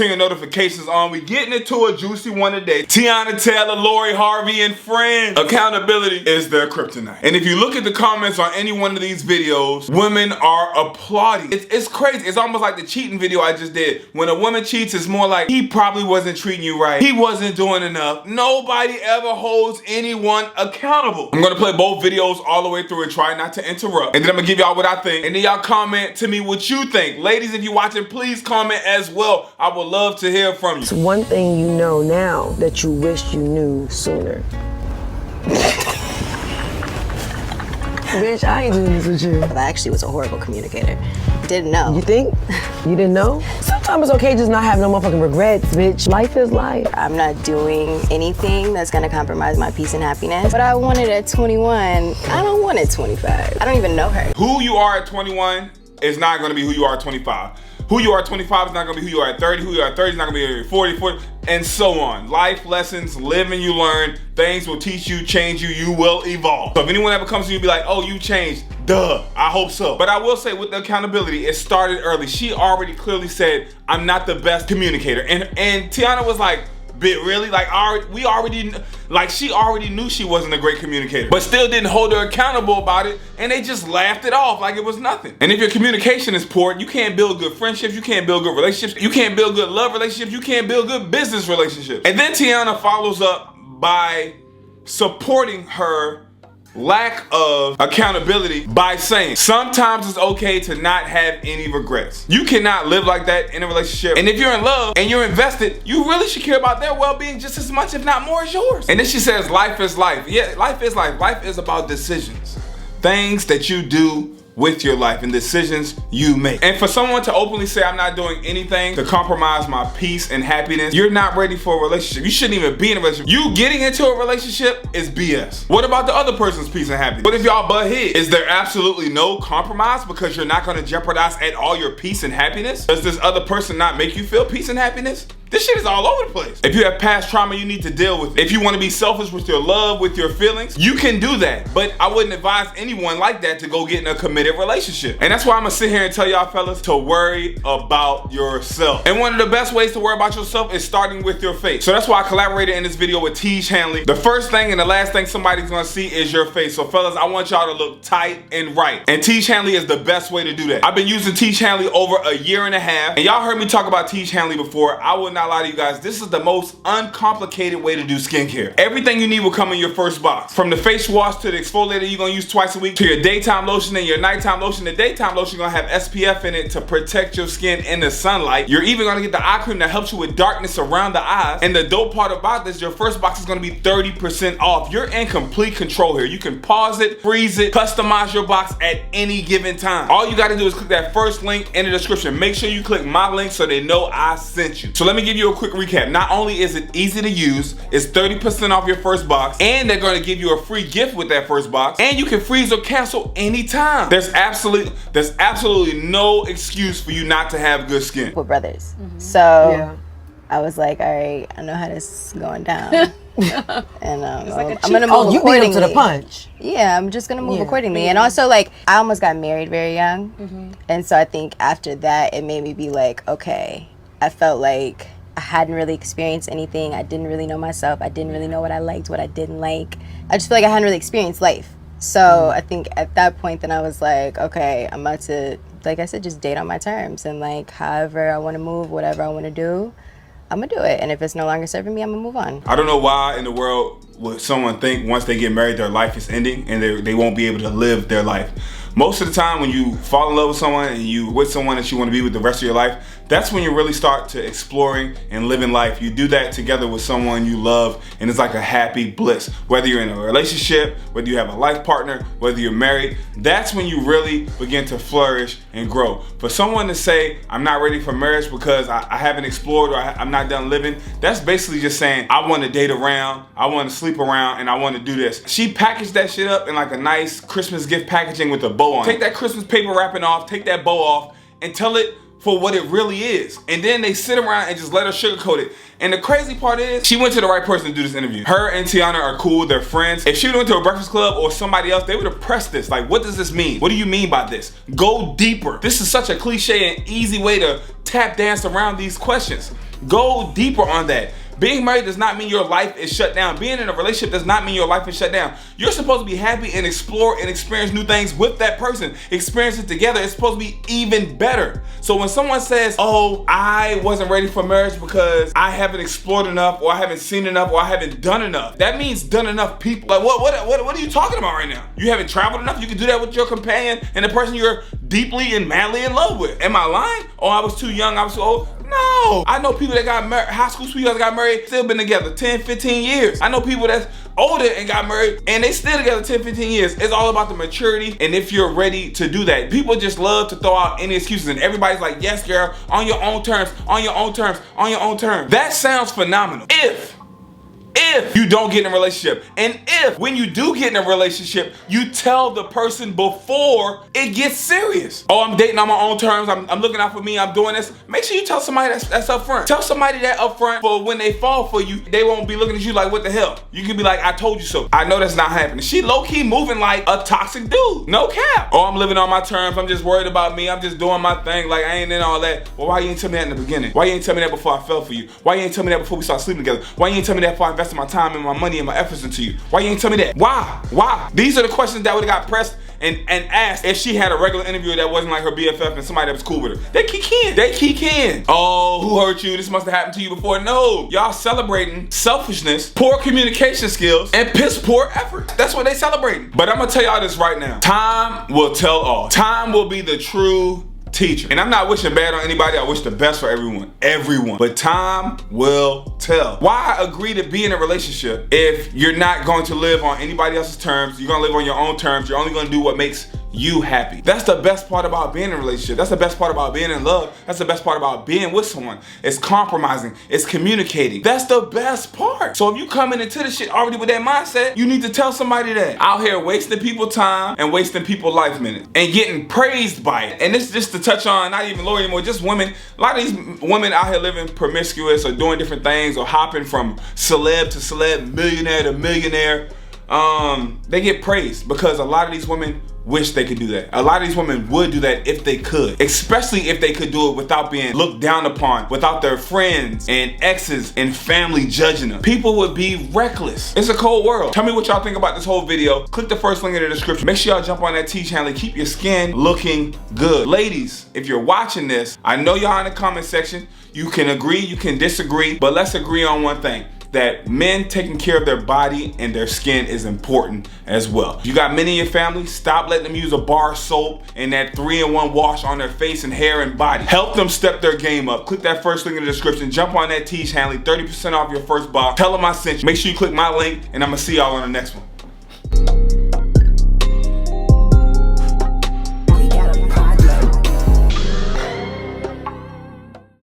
Turn your notifications on. We getting into a juicy one today. Teyana Taylor, Lori, Harvey, and friends. Accountability is their kryptonite. And if you look at the comments on any one of these videos, women are applauding. It's crazy. It's almost like the cheating video I just did. When a woman cheats, it's more like, he probably wasn't treating you right. He wasn't doing enough. Nobody ever holds anyone accountable. I'm gonna play both videos all the way through and try not to interrupt. And then I'm gonna give y'all what I think. And then y'all comment to me what you think. Ladies, if you're watching, please comment as well. I would love to hear from you. It's one thing you know now that you wish you knew sooner. Bitch, I ain't doing this with you. I actually was a horrible communicator. Didn't know. You think? You didn't know? Sometimes it's okay just not have no motherfucking regrets, bitch. Life is life. I'm not doing anything that's gonna compromise my peace and happiness. But I want it at 21. I don't want it at 25. I don't even know her. Who you are at 21 is not gonna be who you are at 25. Who you are at 25 is not gonna be who you are at 30. Who you are at 30 is not gonna be who you are at 40, and so on. Life lessons, live and you learn. Things will teach you, change you, you will evolve. So if anyone ever comes to you and be like, oh, you changed, duh, I hope so. But I will say with the accountability, it started early. She already clearly said, I'm not the best communicator. And Teyana was like, bit really? Like, she already knew she wasn't a great communicator, but still didn't hold her accountable about it, and they just laughed it off like it was nothing. And if your communication is poor, you can't build good friendships, you can't build good relationships, you can't build good love relationships, you can't build good business relationships. And then Teyana follows up by supporting her lack of accountability by saying, sometimes it's okay to not have any regrets. You cannot live like that in a relationship. And if you're in love and you're invested, you really should care about their well-being just as much, if not more, as yours. And then she says, life is life. Yeah, life is life. Life is about decisions. Things that you do with your life and decisions you make. And for someone to openly say, I'm not doing anything to compromise my peace and happiness, you're not ready for a relationship. You shouldn't even be in a relationship. You getting into a relationship is BS. What about the other person's peace and happiness? What if y'all butt heads? Is there absolutely no compromise because you're not gonna jeopardize at all your peace and happiness? Does this other person not make you feel peace and happiness? This shit is all over the place. If you have past trauma, you need to deal with it. If you want to be selfish with your love, with your feelings, you can do that. But I wouldn't advise anyone like that to go get in a committed relationship. And that's why I'm gonna sit here and tell y'all fellas to worry about yourself. And one of the best ways to worry about yourself is starting with your face. So that's why I collaborated in this video with Tej Hanley. The first thing and the last thing somebody's gonna see is your face. So fellas, I want y'all to look tight and right. And Tej Hanley is the best way to do that. I've been using Tej Hanley over a year and a half. And y'all heard me talk about Tej Hanley before. I will not lie to you guys, this is the most uncomplicated way to do skincare. Everything you need will come in your first box. From the face wash to the exfoliator you're gonna use twice a week, to your daytime lotion and your nighttime lotion. The daytime lotion gonna have SPF in it to protect your skin in the sunlight. You're even gonna get the eye cream that helps you with darkness around the eyes. And the dope part about this, your first box is gonna be 30% off. You're in complete control here. You can pause it, freeze it, customize your box at any given time. All you gotta do is click that first link in the description. Make sure you click my link so they know I sent you. So let me give you a quick recap. Not only is it easy to use, it's 30% off your first box, and they're gonna give you a free gift with that first box, and you can freeze or cancel anytime. There's absolutely no excuse for you not to have good skin. We're brothers. So I was like, all right, I know how this is going down. And I'm gonna move you beat him to the punch. Yeah, I'm just gonna move accordingly. And also, like, I almost got married very young. And so I think after that, it made me be like, okay, I felt like I hadn't really experienced anything. I didn't really know myself. I didn't really know what I liked, what I didn't like. I just feel like I hadn't really experienced life. So I think at that point, then I was like, okay, I'm about to, like I said, just date on my terms. And like, however I want to move, whatever I want to do, I'm gonna do it. And if it's no longer serving me, I'm gonna move on. I don't know why in the world would someone think once they get married, their life is ending and they won't be able to live their life. Most of the time when you fall in love with someone and you with someone that you want to be with the rest of your life, that's when you really start to exploring and living life. You do that together with someone you love, and it's like a happy bliss. Whether you're in a relationship, whether you have a life partner, whether you're married, that's when you really begin to flourish and grow. For someone to say, I'm not ready for marriage because I haven't explored or I'm not done living, that's basically just saying, I want to date around, I want to sleep around, and I want to do this. She packaged that shit up in like a nice Christmas gift packaging with a bow on. Take that Christmas paper wrapping off, take that bow off, and tell it for what it really is. And then they sit around and just let her sugarcoat it. And the crazy part is, she went to the right person to do this interview. Her and Tiana are cool, they're friends. If she went to a Breakfast Club or somebody else, they would have pressed this. Like, what does this mean? What do you mean by this? Go deeper. This is such a cliche and easy way to tap dance around these questions. Go deeper on that. Being married does not mean your life is shut down. Being in a relationship does not mean your life is shut down. You're supposed to be happy and explore and experience new things with that person. Experience it together. It's supposed to be even better. So when someone says, oh, I wasn't ready for marriage because I haven't explored enough, or I haven't seen enough, or I haven't done enough, that means done enough people. Like, what are you talking about right now? You haven't traveled enough? You can do that with your companion and the person you're deeply and madly in love with. Am I lying? Oh, I was too young, I was too old. No, I know people that got married, high school sweethearts got married, still been together 10, 15 years. I know people that's older and got married and they still together 10, 15 years. It's all about the maturity and if you're ready to do that. People just love to throw out any excuses and everybody's like, yes, girl, on your own terms, on your own terms, on your own terms. That sounds phenomenal. If you don't get in a relationship, and if when you do get in a relationship, you tell the person before it gets serious. Oh, I'm dating on my own terms, I'm looking out for me, I'm doing this. Make sure you tell somebody that's up front. Tell somebody that up front, for when they fall for you, they won't be looking at you like, what the hell? You can be like, I told you so. I know that's not happening. She low-key moving like a toxic dude. No cap. Oh, I'm living on my terms, I'm just worried about me, I'm just doing my thing, like I ain't in all that. Well, why you ain't tell me that in the beginning? Why you ain't tell me that before I fell for you? Why you ain't tell me that before we started sleeping together? Why you ain't tell me that before I invested my time and my money and my efforts into you? Why you ain't tell me that? Why? These are the questions that would have got pressed and asked if she had a regular interviewer that wasn't like her BFF and somebody that was cool with her. They kick in. Oh, who hurt you? This must have happened to you before. No, y'all celebrating selfishness, poor communication skills, and piss poor effort. That's what they celebrating. But I'm gonna tell y'all this right now. Time will tell all. Time will be the true teacher. And I'm not wishing bad on anybody. I wish the best for everyone. But time will tell. Why agree to be in a relationship if you're not going to live on anybody else's terms? You're gonna live on your own terms. You're only gonna do what makes you happy. That's the best part about being in a relationship. That's the best part about being in love. That's the best part about being with someone. It's compromising. It's communicating. That's the best part. So if you coming into this shit already with that mindset, you need to tell somebody that. Out here wasting people's time and wasting people's life minutes and getting praised by it. And this is just to touch on, not even Lori anymore, just women. A lot of these women out here living promiscuous or doing different things or hopping from celeb to celeb, millionaire to millionaire. They get praised because a lot of these women wish they could do that. A lot of these women would do that if they could, especially if they could do it without being looked down upon, without their friends and exes and family judging them. People would be reckless. It's a cold world. Tell me what y'all think about this whole video. Click the first link in the description. Make sure y'all jump on that T channel and keep your skin looking good. Ladies, if you're watching this, I know y'all in the comment section. You can agree, you can disagree, but let's agree on one thing. That men taking care of their body and their skin is important as well. You got men in your family, stop letting them use a bar soap and that 3-in-1 wash on their face and hair and body. Help them step their game up. Click that first link in the description. Jump on that T channel, 30% off your first box. Tell them I sent you. Make sure you click my link and I'm gonna see y'all on the next one.